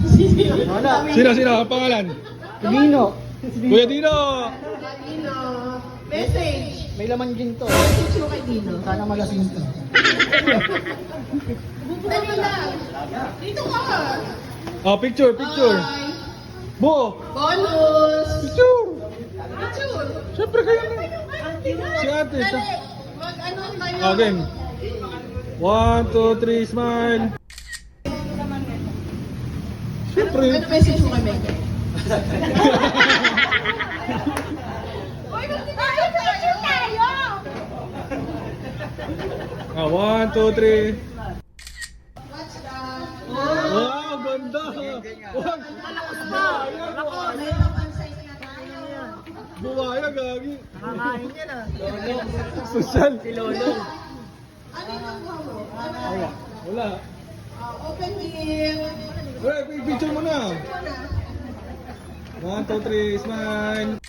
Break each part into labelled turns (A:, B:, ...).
A: Sino? Ang pangalan?
B: Dino.
A: Kuya Dino!
C: Dino, message.
B: May laman din to.
C: Message mo kay Dino.
B: Sana malasing to.
C: Dali lang. Dito ka.
A: Oh, picture.
C: Bye.
A: Bo!
C: Bonus.
A: Picture!
C: Picture.
A: Siyempre kayo na. Si ate.
C: Dali. Mag-ano tayo.
A: Okay. 1, 2, 3, smile. Siyempre.
C: Ano message mo kay Mega? Uy, mag-picture tayo.
A: 1, 2, 3.
C: What's that?
A: Wow, ganda! Wag! Buwaya, gagi.
B: Nakakain niya na.
A: Social.
B: Si Lolo.
C: Ano yung nakuha mo?
A: Wala.
C: Open here.
A: Wala, picture mo na. 1, 2, 3, smile.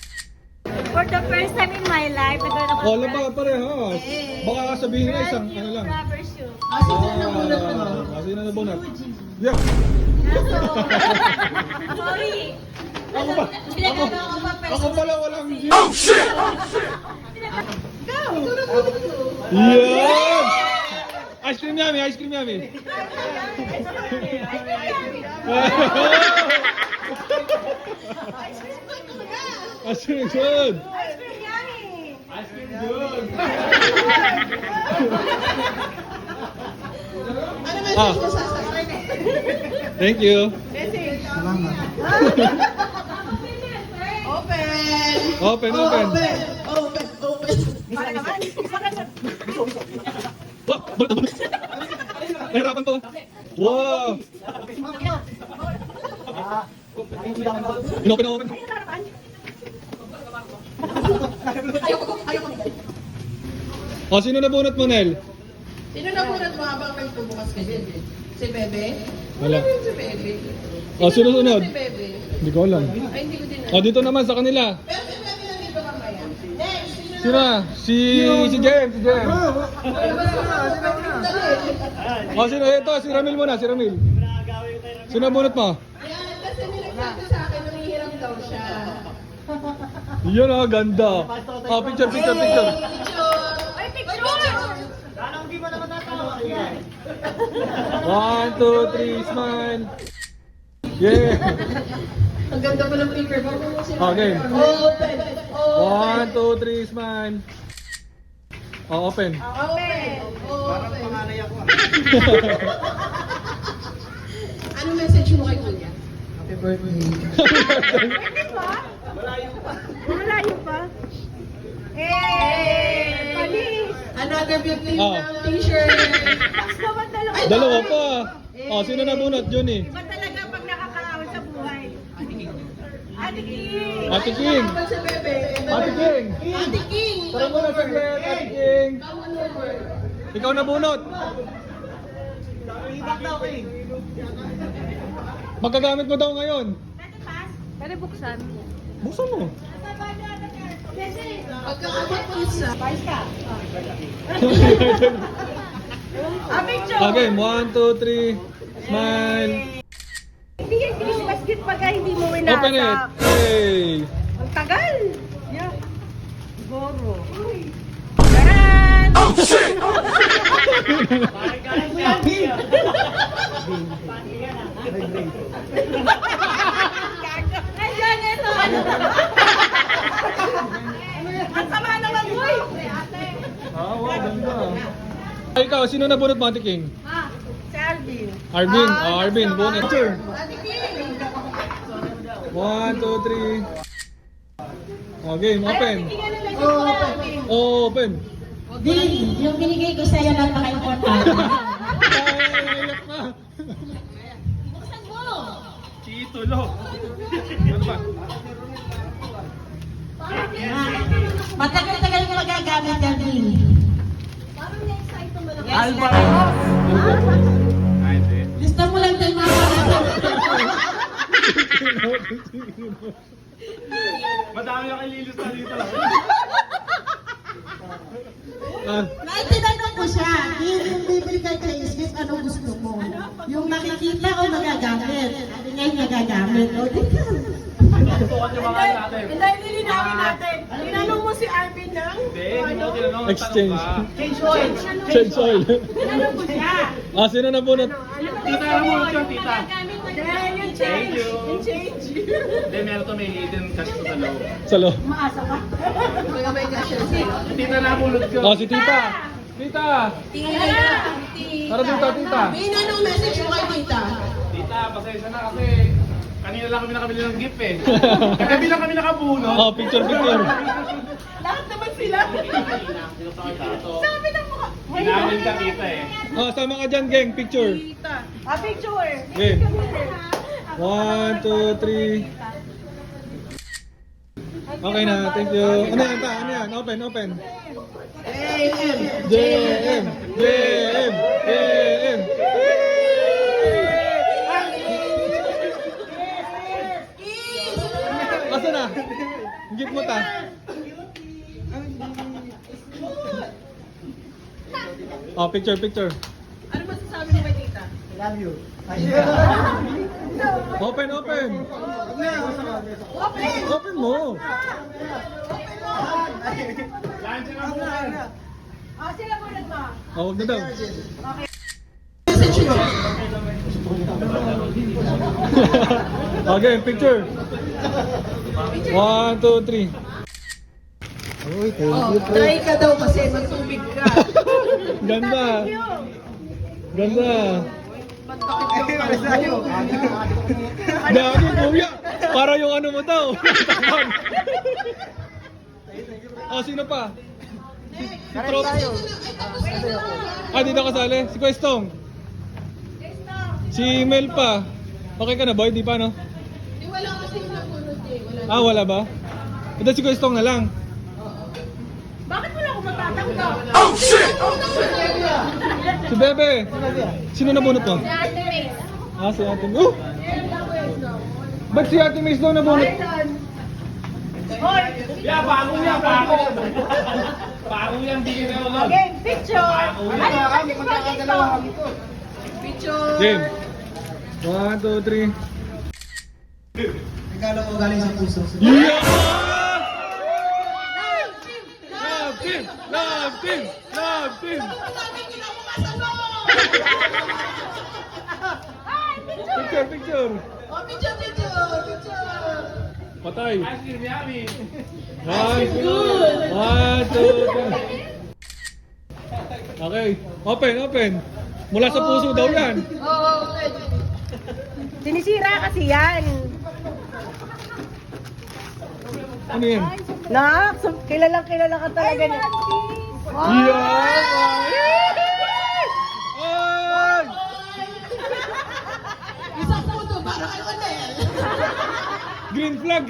D: For the first time in my life, nagkaroon ako
A: Wala ba parehas? Baka sabihin na isang, ano lang.
D: rubber shoe.
C: Sino na bunot mo?
A: Sino na bunot? Yeah.
D: Sorry.
A: Ako ba?
D: Pinagano ako pa
A: Ako pala walang view.
C: Ikaw, ito na bunot mo.
A: Yan! Ice cream yummy, ice cream yummy. Ice cream good.
D: Ice cream yummy.
C: Ano message mo sa akin?
A: Thank you.
C: Message.
B: Salamat.
C: Open.
A: Open, open.
C: Open.
A: Nahirapan to. Wow! Inopen na open. O, sino na bunot mo, Nel?
C: Sino na bunot mo habang nagbubukas ka dyan? Si Bebe?
A: Wala.
C: Ano yung si Bebe?
A: O, sunod-sunod.
C: Si Bebe?
A: Hindi ko alam.
C: Ay, hindi ko din
A: O, dito naman sa kanila.
C: Pero si Bebe nandito mamaya. Next, sino
A: Sino na? Si Jem, si Jem. O, sino? Ito, si Ramil muna, si Ramil. Sino ang bunot mo?
C: Yan, kasi may nagsabi sa akin, nangihiram daw siya.
A: Yun o, ganda. O, picture.
C: Picture!
D: Ay, picture!
A: 1, 2, 3, smile. Yeah.
C: Ang ganda mo ng picture.
A: Okay.
C: Open!
A: 1, 2, 3, smile. O, open.
C: Open! Anong message mo kay Kuya?
B: Happy birthday.
D: Malayo pa. Eh! Palis!
C: Another beauty
A: Oh.
C: ng t-shirt.
D: Box naman dalawa.
A: Dalawa pa. O, sino na bunot? Johnny.
D: Iba talaga pag nakakaawit sa buhay. Ate King!
A: Ate King.
C: Kapag sa Bebe.
A: Ate King.
C: Ate King!
A: Tara muna sa Ate King.
C: Come on over.
A: Ikaw na bunot. Magagamit mo daw ngayon.
D: Pwede buksan.
A: Buksan mo.
C: Pagkakabot mo isa.
D: Ah, picture!
A: Okay, 1, 2, 3. Smile.
D: Bigyan Christmas gift pagka hindi mo winasa.
A: Open it. Hey.
D: Ang tagal! Yeah. Siguro. Taran! Oh, shit! Ayan, ito! Ang sama naman, boy!
A: Ah, wow, ganda. Ay, ikaw, sino na bunot mo, Ate King?
D: Ah, si Alvin.
A: Arvin. Arvin, bunot. Sure.
C: Ate King!
A: 1, 2, 3. Okay, open.
D: Bigyan na lang yung Alvin.
A: Open.
E: Din, yung binigay ko sa'yo napaka-importante.
A: Ay, iyak na.
E: Buksan mo!
A: Chitulo. Ano ba?
E: Matagal-tagal ko magagamit yan, Din.
D: Parang na-excite naman ako.
E: Alba. Gusto mo lang tayo
A: Madami na kalilis na dito lang. Ah,
E: Naitinanong ko siya, Din, yung bibili kay Chase, ano gusto mo? Yung makikita o magagamit? Sabi niya,
C: namin. O, di ka.
D: Hindi, nilinawin natin. Tinanong mo si Arvin ng
A: Exchange.
D: change oil.
A: Change oil.
D: Tinanong ko siya.
A: Ah, sino na bunot?
D: Tita, alam mo siya, tita. Dahil yung change. Yung change.
F: Hindi, meron to may hidden cash to sa loob.
A: Salo.
D: Maasa ka.
C: Mga may gasya.
F: Tita na pulot ko.
A: Oh, si tita. Tita. Tara dito, tita.
C: May nanong message mo kay tita.
F: Tita, pasensya na kasi kanina lang kami nakabili ng gift eh. Kagabi lang kami nakabunot.
A: Oh, picture.
D: Lahat naman sila. Sabi ng mukha.
F: Hinamin ka tita eh.
A: Oh, sama ka dyan, gang. Picture.
D: Picture.
A: Game. 1, 2, 3. Okay na, thank you. Ano yan, ta? Ano yan? Open. JM. Asa na? Gift mo ta. Oh, picture.
D: Ano masasabi mo kay tita?
B: Love you.
A: Open. Open mo.
D: Sila bunod mo.
A: Oh, wag na daw.
C: Message mo.
A: Okay, picture. 1, 2, 3.
B: Uy, thank
C: Oh,
B: you po.
C: try ka daw kasi magtubig ka.
A: Ganda. Dami, kuya. Para yung ano mo daw. Oh, sino pa? Si Trop. Ah, dito kasali. Si Questong. Si Mel pa. Okay ka na, boy? Di pa, no?
C: Di wala kasi yung napunod eh. Wala.
A: Ah, wala ba? Ito si Questong na lang.
D: Bakit wala akong matatanggap?
A: Si Bebe. Sino nabunot mo? Ah, si Ate Mace. Ba't si Ate Mace daw nabunot?
D: Hoy!
F: Bago yan, di ka na
D: Okay, picture! Ano
C: Picture.
A: Game. 1, 2, 3.
B: Regalo ko galing sa puso.
A: Yeah! Love team! Picture!
C: Oh, picture.
A: Patay.
F: Ice cream, yummy.
A: 1, 2, 3. Okay, open. Mula sa puso daw yan.
C: Oh, okay.
D: Sinisira kasi yan.
A: Ano yan?
D: Nak, kilalang ka talaga niya.
A: Yeah! Ay!
C: Isang puto para kay Manel.
A: Green flag!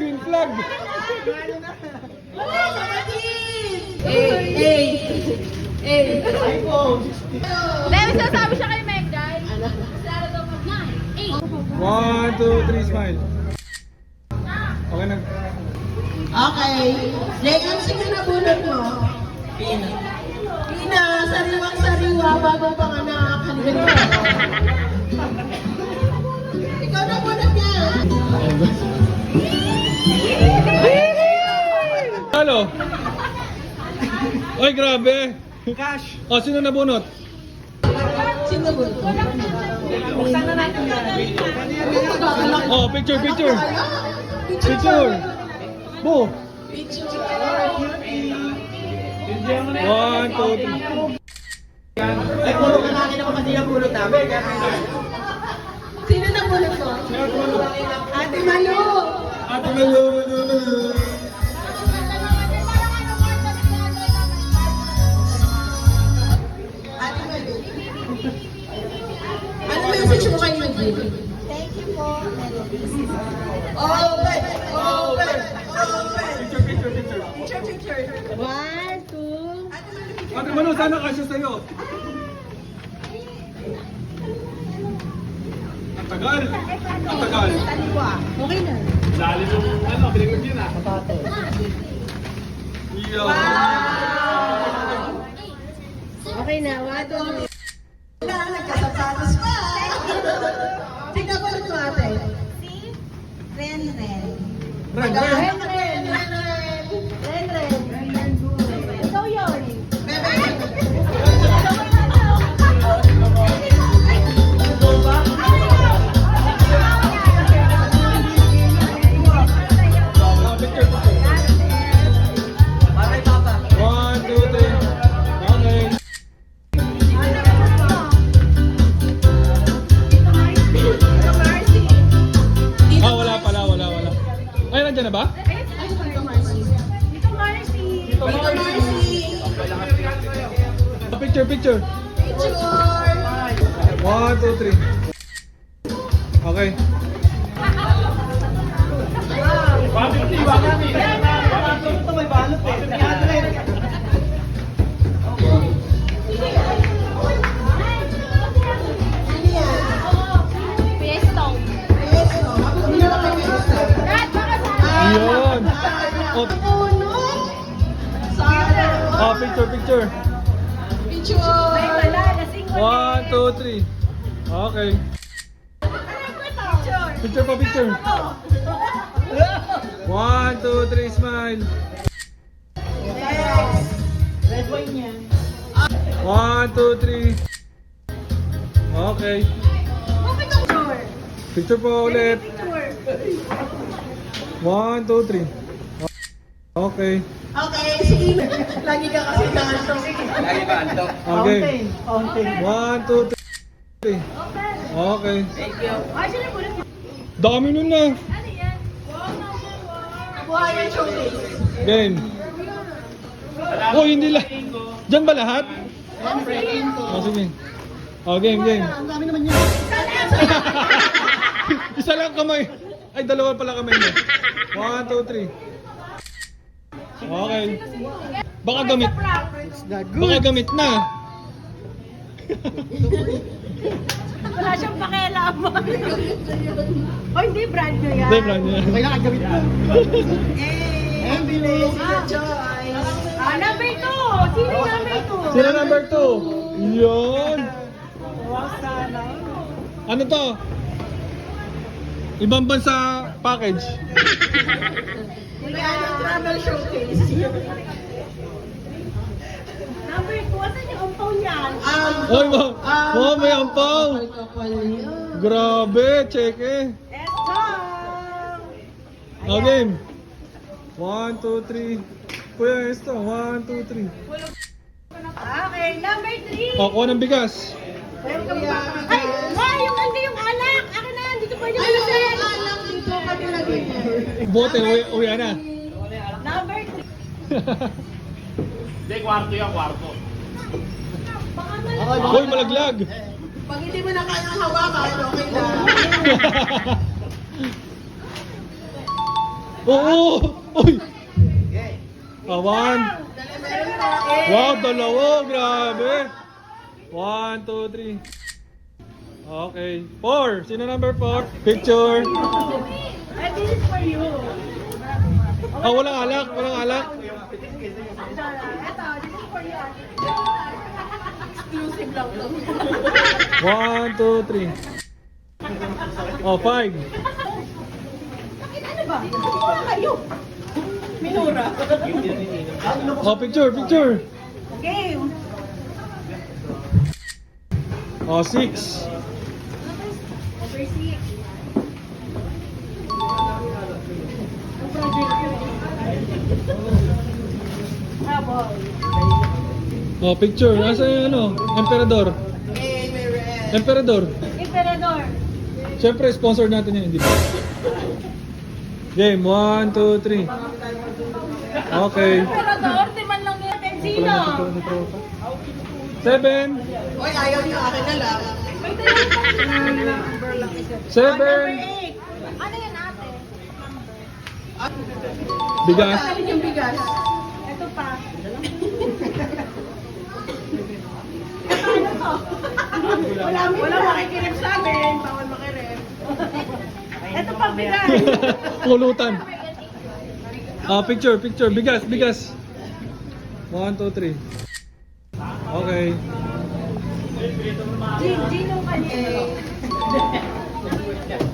C: Wala sa kapatid. Eh.
D: Dahil sasabi siya kay Meg, guys.
A: 1, 2, 3, smile. Okay na.
C: Okay. Leon, sino nabunod mo? Pina, sariwang-sariwa, bagong panganak. Halika na. Ikaw nabunod niya.
A: Halo? Ay, grabe. Cash. O, sino nabunot?
C: Sino nabunod mo?
D: Buksan na natin yan.
A: Oh, picture.
C: Picture.
A: Bo.
C: Picture.
A: 1, 2, 3.
B: Ay, pulo ka natin ako kasi yung pulo namin.
C: Sino nabunod mo? Ate Malu.
A: Ate Malu.
C: Ate Malu. Ano message mo kay Maggie?
D: Thank you po.
C: Open.
A: Picture.
D: 1, 2.
A: Ate Malu, sana kasya sa'yo. Ang tagal.
D: Okay na.
F: Lalim yung binigod yun ah.
A: Yeah.
D: Okay na, 1, 2.
C: Nagkasapatos pa. Sino nabunod mo ate?
A: Ren, Ren.
D: Ikaw yun.
A: Picture, picture. 1, 2, 3. Okay. Ah, wala pala, wala. Ay, nandiyan na ba?
D: Dito, Marcy.
A: Picture, picture. 1, 2, 3. Okay.
B: Ito may balot eh. 300.
A: Yun. Oh, picture, picture. 1, 2, 3. Okay. Picture pa, picture. 1, 2, 3, smile.
B: Red wine yan.
A: 1, 2, 3. Okay. Picture po ulit. 1, 2, 3. Okay.
C: Okay, sige. Lagi ka kasi naantok.
B: Lagi ba antok?
A: Okay.
C: Fountain.
A: 1, 2, 3. Okay.
B: Thank you.
A: Dami nun na.
C: Buhay ang showcase.
A: Game. Oh, hindi lang. Diyan ba lahat? Oh, sige. Oh, game.
C: Ang dami naman yun.
A: Isa lang kamay. Ay, dalawa pala kamay mo. 1, 2, 3. Okay. Baka gamit. Baka gamit na.
D: Wala siyang pakialam. O hindi, brand nyo yan.
A: Hindi, brand niya.
C: Kailangan gamit mo. Ambulance, your choice.
D: Number 2. Sino yung number 2?
A: Sino number 2? Yun. Ano to? Ibang bansa package.
C: Kaya travel showcase.
D: Number 2. Asan yung umpaw niyan?
A: Oy, may ampaw. Grabe, check eh.
D: Eto.
A: Oh, game. 1, 2, 3. Kuya, esto. 1, 2, 3.
D: Okay, number 3.
A: Oh, kuha ng bigas.
D: Ay, yung hindi yung alak. Akin na yan. Dito pwede mo na sa'yo.
C: Dito kami nag-dinner.
A: Bote, uwi na.
D: Number 3.
F: Hindi, kwarto yan, kwarto.
A: Uy, malaglag.
C: Pag hindi mo na kayang hawakan, okay lang.
A: Oo. Uy.
B: Okay.
A: 1.
C: Meron pa.
A: Wow, dalawa. Grabe. 1, 2, 3. Okay. 4. Sino number 4? Picture.
D: And this is for you.
A: Ah, walang alak. Walang alak.
D: Ito, this is for you.
C: Exclusive lang to.
A: 1, 2, 3. Oh, 5.
D: Ano ba? Kuha kayo.
C: Minura.
A: Oh, picture.
D: Okay.
A: Oh, 6.
D: Number 6.
A: Oh, picture. Nasa yung ano? Emperador.
C: Eh, may red.
A: Emperador.
D: Emperador.
A: Siyempre, sponsor natin yan, hindi ba? Game, 1, 2, 3. Okay.
D: Emperador, di man lang nila benzina.
A: 7.
C: Oy, ayaw niyo akin na lang.
D: May number lang isa.
A: 7.
D: Number 8. Ano yan ate?
A: Bigas.
C: Alin yung bigas?
D: Ito pa. Wala makikirip sa amin. Bawal makirip. Ito pa bigas.
A: Pulutan. Ah, picture. Bigas. 1, 2, 3. Okay.
D: Gino kanina.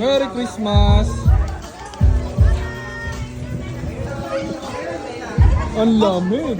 A: Merry Christmas! Ang lamig!